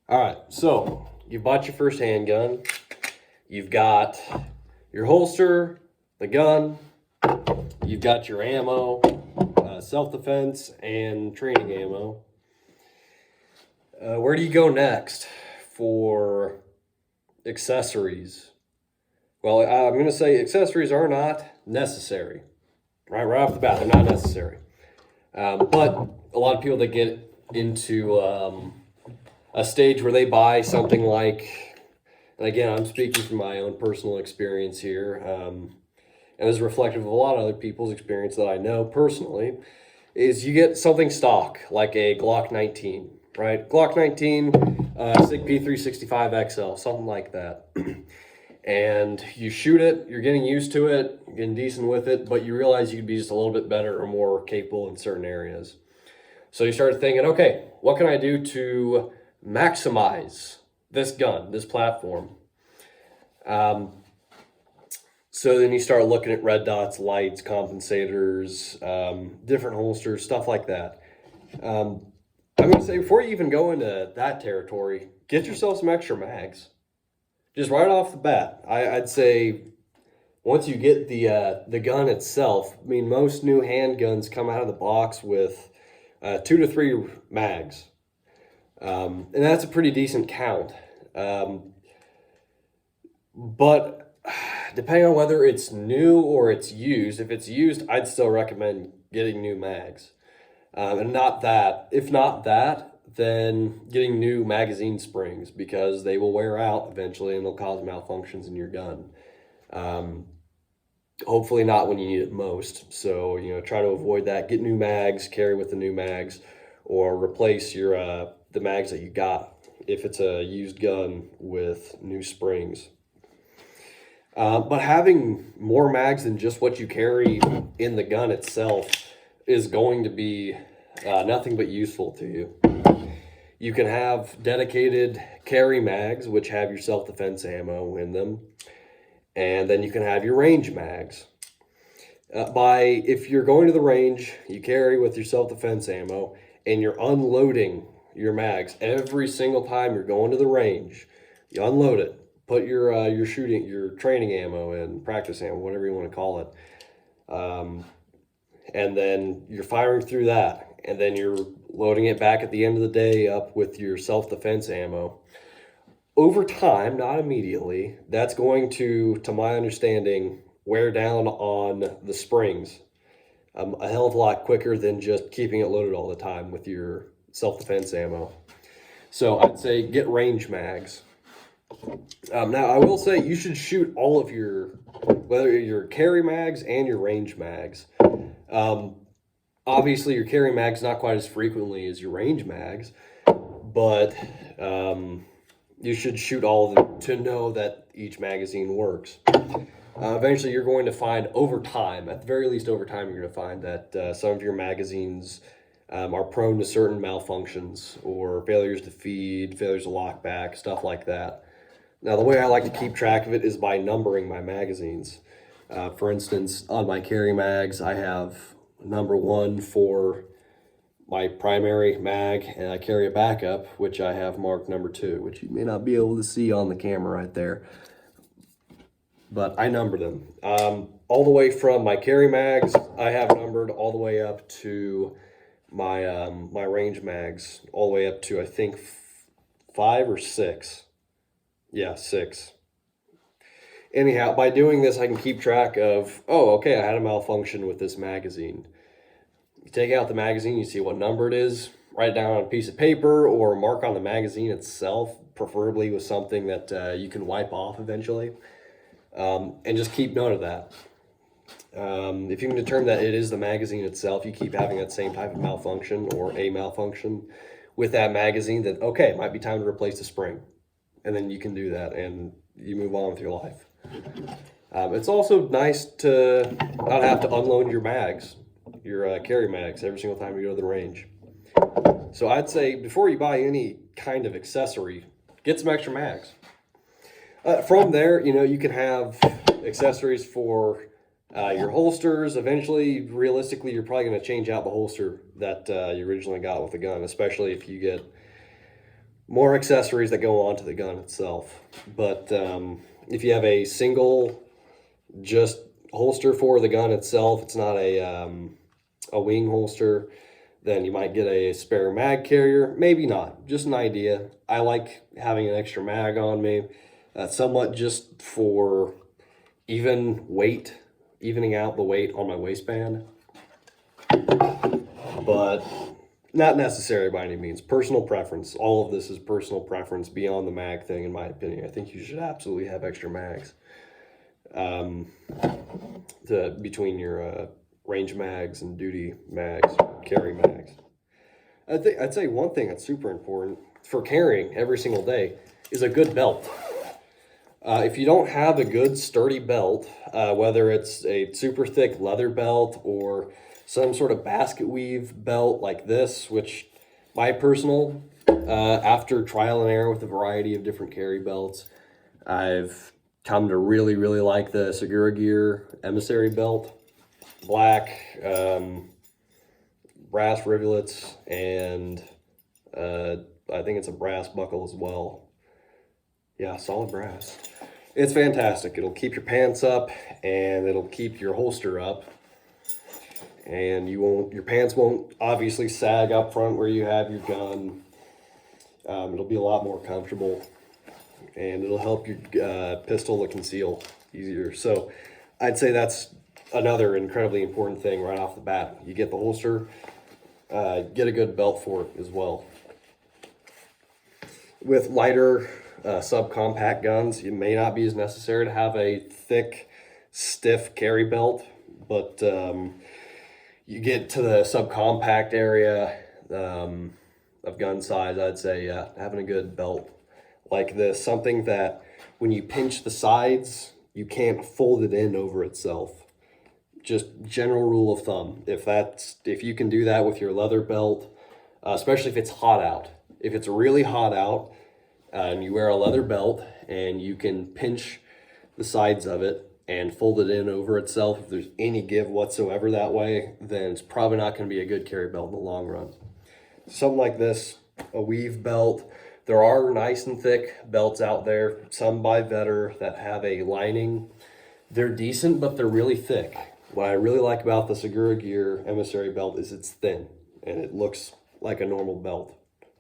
All right, so you bought your first handgun. You've got your holster, the gun. You've got your ammo, self-defense, and training ammo. Where do you go next for accessories? Well, I'm going to say accessories are not necessary. Right off the bat, they're not necessary. But a lot of people that get into a stage where they buy something like, and again, I'm speaking from my own personal experience here, and is reflective of a lot of other people's experience that I know personally, is you get something stock, like a Glock 19, right? Glock 19, SIG P365 XL, something like that. And you shoot it, you're getting used to it, you're getting decent with it, but you realize you could be just a little bit better or more capable in certain areas. So you start thinking, okay, what can I do to maximize this gun, this platform? So then you start looking at red dots, lights, compensators, different holsters, stuff like that. I'm going to say before you even go into that territory, get yourself some extra mags. Just right off the bat, I'd say once you get the gun itself, I mean, most new handguns come out of the box with 2 to 3 mags. And that's a pretty decent count. But depending on whether it's new or it's used, if it's used, I'd still recommend getting new mags. And not that. If not that, then getting new magazine springs, because they will wear out eventually and they'll cause malfunctions in your gun. Hopefully not when you need it most. So, try to avoid that. Get new mags, carry with the new mags, or replace your the mags that you got if it's a used gun with new springs. But having more mags than just what you carry in the gun itself is going to be nothing but useful to you. You can have dedicated carry mags, which have your self-defense ammo in them. And then you can have your range mags. If you're going to the range, you carry with your self-defense ammo, and you're unloading your mags every single time you're going to the range. You unload it, put your training ammo in, practice ammo, whatever you want to call it, and then you're firing through that, and then you're loading it back at the end of the day up with your self-defense ammo. Over time, not immediately, that's going to my understanding, wear down on the springs a hell of a lot quicker than just keeping it loaded all the time with your self-defense ammo. So I'd say get range mags. Now, I will say you should shoot all of whether your carry mags and your range mags. Obviously, your carry mags not quite as frequently as your range mags, but you should shoot all of them to know that each magazine works. Eventually, you're going to find over time, at the very least over time, you're going to find that some of your magazines are prone to certain malfunctions or failures to feed, failures to lock back, stuff like that. Now, the way I like to keep track of it is by numbering my magazines. For instance, on my carry mags, I have number 1 for my primary mag, and I carry a backup, which I have marked number 2, which you may not be able to see on the camera right there. But I number them. All the way from my carry mags, I have numbered all the way up to my my range mags, all the way up to, I think, 5 or 6. Yeah, 6. Anyhow, by doing this, I can keep track of, oh, okay, I had a malfunction with this magazine. You take out the magazine, you see what number it is, write it down on a piece of paper or mark on the magazine itself, preferably with something that you can wipe off eventually, and just keep note of that. If you can determine that it is the magazine itself, you keep having that same type of malfunction or a malfunction with that magazine, then okay, it might be time to replace the spring. And then you can do that and you move on with your life. It's also nice to not have to unload your mags, your carry mags, every single time you go to the range. So I'd say before you buy any kind of accessory, get some extra mags. From there, you can have accessories for your holsters. Eventually, realistically, you're probably going to change out the holster that you originally got with the gun, especially if you get more accessories that go onto the gun itself. But if you have a single just holster for the gun itself, it's not a wing holster, then you might get a spare mag carrier. Maybe not, just an idea. I like having an extra mag on me, somewhat just for evening out the weight on my waistband, but not necessary by any means. Personal preference. All of this is personal preference beyond the mag thing, in my opinion. I think you should absolutely have extra mags between your range mags and duty mags, carry mags. I'd say one thing that's super important for carrying every single day is a good belt. If you don't have a good sturdy belt, whether it's a super thick leather belt or some sort of basket weave belt like this, which my personal, after trial and error with a variety of different carry belts, I've come to really, really like the Segura Gear Emissary belt. Black, brass rivulets, and I think it's a brass buckle as well. Yeah, solid brass. It's fantastic. It'll keep your pants up and it'll keep your holster up. And your pants won't obviously sag up front where you have your gun. It'll be a lot more comfortable and it'll help your pistol to conceal easier. So I'd say that's another incredibly important thing right off the bat. You get the holster, get a good belt for it as well. With lighter subcompact guns, it may not be as necessary to have a thick, stiff carry belt, but you get to the subcompact area of gun size, I'd say having a good belt like this, something that when you pinch the sides, you can't fold it in over itself. Just general rule of thumb. If you can do that with your leather belt, especially if it's hot out. If it's really hot out and you wear a leather belt and you can pinch the sides of it and fold it in over itself, if there's any give whatsoever that way, then it's probably not going to be a good carry belt in the long run. Something like this, a weave belt. There are nice and thick belts out there, some by Vetter that have a lining. They're decent, but they're really thick. What I really like about the Segura Gear Emissary belt is it's thin and it looks like a normal belt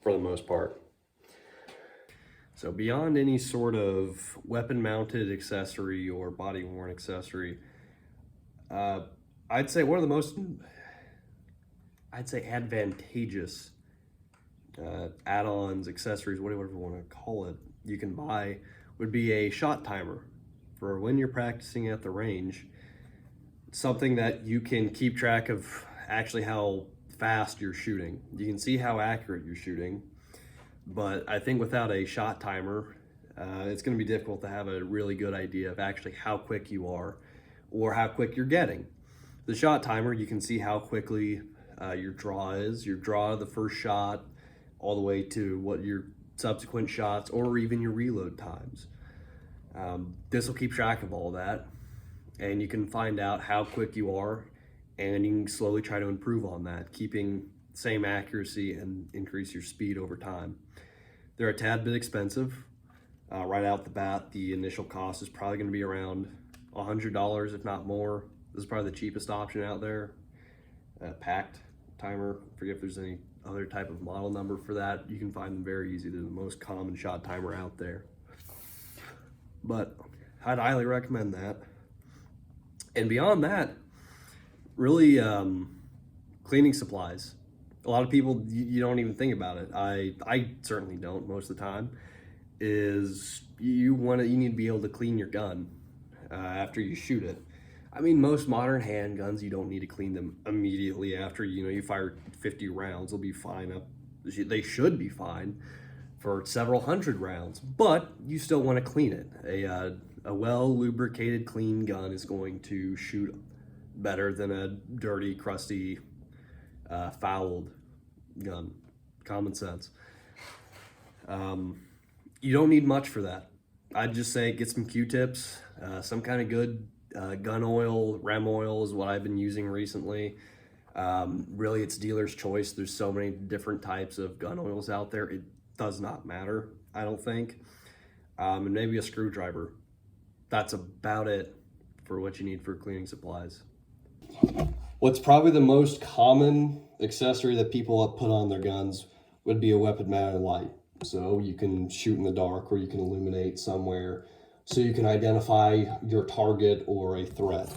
for the most part. So beyond any sort of weapon-mounted accessory or body-worn accessory, I'd say one of the most, advantageous add-ons, accessories, whatever you want to call it, you can buy would be a shot timer for when you're practicing at the range. Something that you can keep track of actually how fast you're shooting. You can see how accurate you're shooting, but I think without a shot timer, it's going to be difficult to have a really good idea of actually how quick you are or how quick you're getting. The shot timer, you can see how quickly your draw is, your draw of the first shot, all the way to what your subsequent shots or even your reload times. This will keep track of all that, and you can find out how quick you are, and you can slowly try to improve on that, keeping the same accuracy and increase your speed over time. They're a tad bit expensive. Right out the bat, the initial cost is probably going to be around $100, if not more. This is probably the cheapest option out there. Packed timer, I forget if there's any other type of model number for that. You can find them very easy. They're the most common shot timer out there. But I'd highly recommend that. And beyond that, really cleaning supplies. A lot of people, you don't even think about it. I certainly don't most of the time. Is you need to be able to clean your gun after you shoot it. I mean, most modern handguns, you don't need to clean them immediately after you fire 50 rounds. They'll be fine they should be fine for several hundred rounds, but you still want to clean it. A well lubricated, clean gun is going to shoot better than a dirty, crusty, fouled gun. Common sense. You don't need much for that. I'd just say get some Q-tips, some kind of good gun oil. Rem oil is what I've been using recently. Really, it's dealer's choice. There's so many different types of gun oils out there. does not matter, I don't think. And maybe a screwdriver. That's about it for what you need for cleaning supplies. What's probably the most common accessory that people put on their guns would be a weapon mounted light. So you can shoot in the dark, or you can illuminate somewhere so you can identify your target or a threat.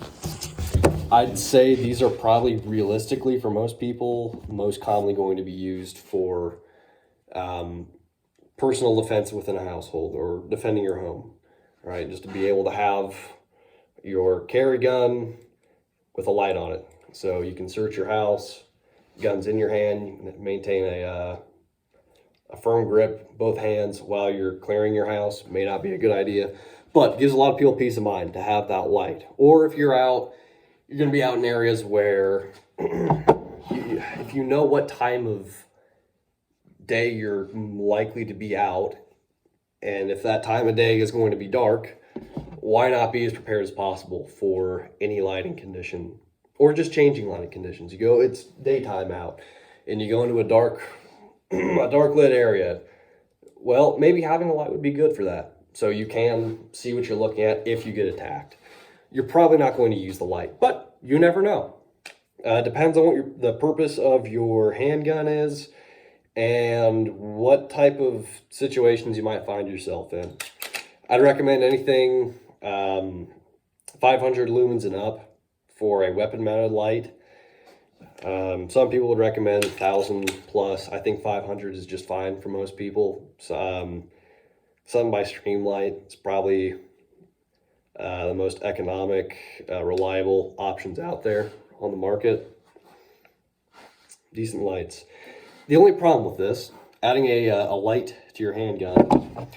I'd say these are probably realistically for most people most commonly going to be used for personal defense within a household or defending your home, right? Just to be able to have your carry gun with a light on it. So you can search your house, guns in your hand, you can maintain a firm grip, both hands, while you're clearing your house. May not be a good idea, but gives a lot of people peace of mind to have that light. Or if you're out, you're going to be out in areas where if you know what time of day you're likely to be out, and if that time of day is going to be dark, why not be as prepared as possible for any lighting condition, or just changing lighting conditions. You go, it's daytime out, and you go into a dark lit area. Well, maybe having a light would be good for that, so you can see what you're looking at if you get attacked. You're probably not going to use the light, but you never know. Depends on what the purpose of your handgun is and what type of situations you might find yourself in. I'd recommend anything 500 lumens and up for a weapon mounted light. Some people would recommend 1,000 plus. I think 500 is just fine for most people. So, something by Streamlight is probably the most economic, reliable options out there on the market. Decent lights. The only problem with this, adding a light to your handgun,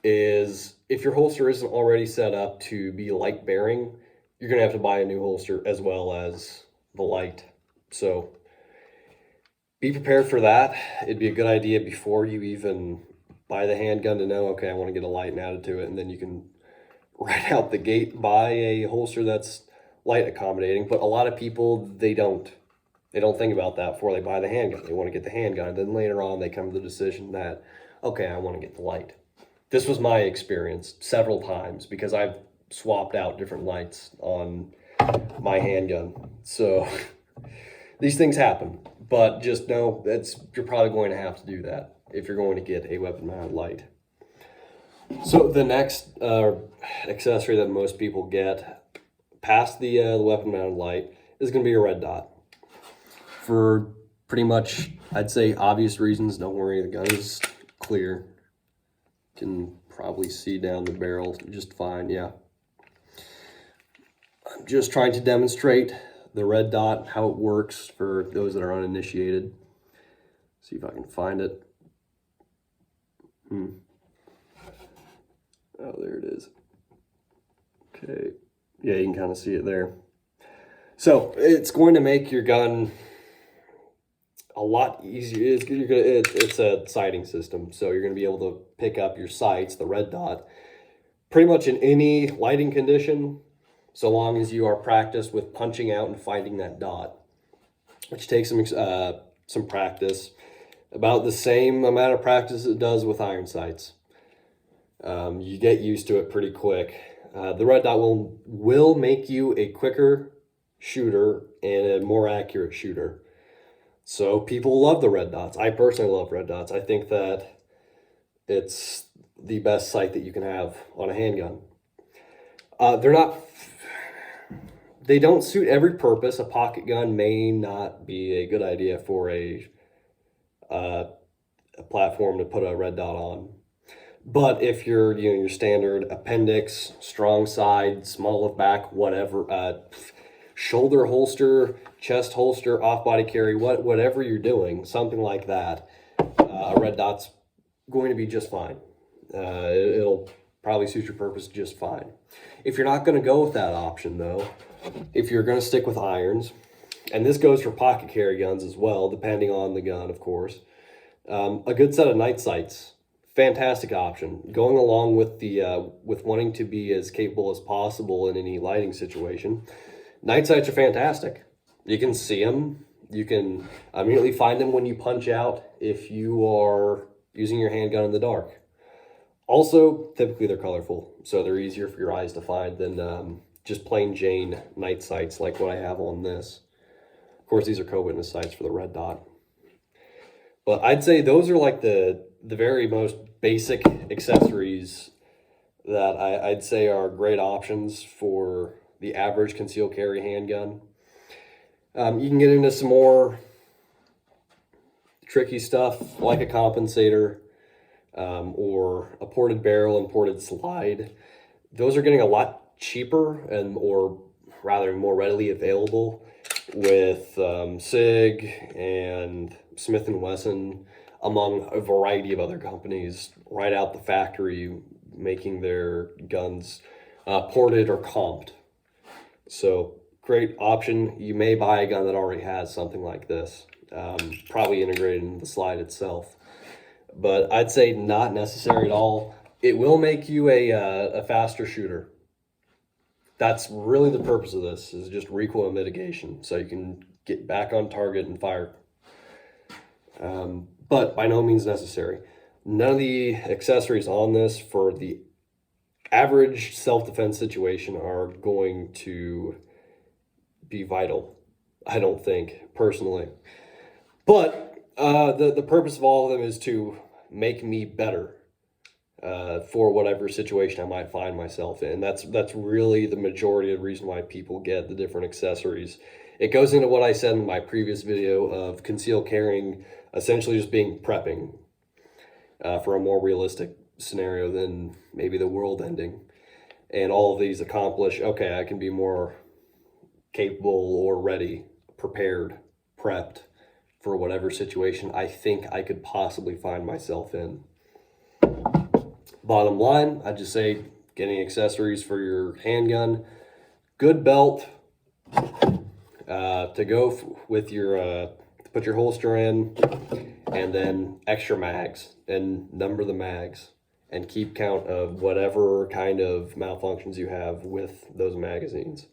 is if your holster isn't already set up to be light bearing, you're going to have to buy a new holster as well as the light. So be prepared for that. It'd be a good idea before you even buy the handgun to know, okay, I want to get a light added to it, and then you can right out the gate buy a holster that's light accommodating. But a lot of people, they don't think about that before they buy the handgun. They want to get the handgun, and then later on they come to the decision that, okay, I want to get the light. This was my experience several times because I've swapped out different lights on my handgun. So these things happen, but just know you're probably going to have to do that if you're going to get a weapon mounted light. So the next accessory that most people get past the weapon mounted light is going to be a red dot. For pretty much, I'd say, obvious reasons. Don't worry, the gun is clear. Can probably see down the barrel just fine. Yeah. I'm just trying to demonstrate the red dot, how it works for those that are uninitiated. See if I can find it. Oh, there it is. Okay. Yeah, you can kind of see it there. So it's going to make your gun a lot easier. It's a sighting system, so you're going to be able to pick up your sights, the red dot, pretty much in any lighting condition, so long as you are practiced with punching out and finding that dot, which takes some practice, about the same amount of practice it does with iron sights. You get used to it pretty quick. The red dot will make you a quicker shooter and a more accurate shooter. So people love the red dots. I personally love red dots. I think that it's the best sight that you can have on a handgun. They don't suit every purpose. A pocket gun may not be a good idea for a platform to put a red dot on. But if you're, your standard appendix, strong side, small of back, whatever, shoulder holster, chest holster, off-body carry, whatever you're doing, something like that, a red dot's going to be just fine. It'll probably suit your purpose just fine. If you're not going to go with that option, though, if you're going to stick with irons, and this goes for pocket carry guns as well, depending on the gun, of course, a good set of night sights, fantastic option. Going along with with wanting to be as capable as possible in any lighting situation, night sights are fantastic. You can see them. You can immediately find them when you punch out. If you are, using your handgun in the dark. Also, typically they're colorful, so they're easier for your eyes to find than just plain Jane night sights like what I have on this. Of course, these are co-witness sights for the red dot. But I'd say those are like the very most basic accessories that I'd say are great options for the average concealed carry handgun. You can get into some more tricky stuff like a compensator or a ported barrel and ported slide. Those are getting a lot cheaper and or rather more readily available with SIG and Smith & Wesson, among a variety of other companies right out the factory making their guns ported or comped. So great option. You may buy a gun that already has something like this, probably integrated in the slide itself. But I'd say not necessary at all. It will make you a faster shooter. That's really the purpose of this, is just recoil mitigation, so you can get back on target and fire. But by no means necessary. None of the accessories on this for the average self-defense situation are going to be vital, I don't think, personally. But the purpose of all of them is to make me better for whatever situation I might find myself in. That's really the majority of the reason why people get the different accessories. It goes into what I said in my previous video of concealed carrying essentially just being prepping for a more realistic scenario than maybe the world ending. And all of these accomplish, okay, I can be more capable or ready, prepared, prepped for whatever situation I think I could possibly find myself in. Bottom line, I just say getting accessories for your handgun, good belt to go with your, to put your holster in, and then extra mags, and number the mags, and keep count of whatever kind of malfunctions you have with those magazines.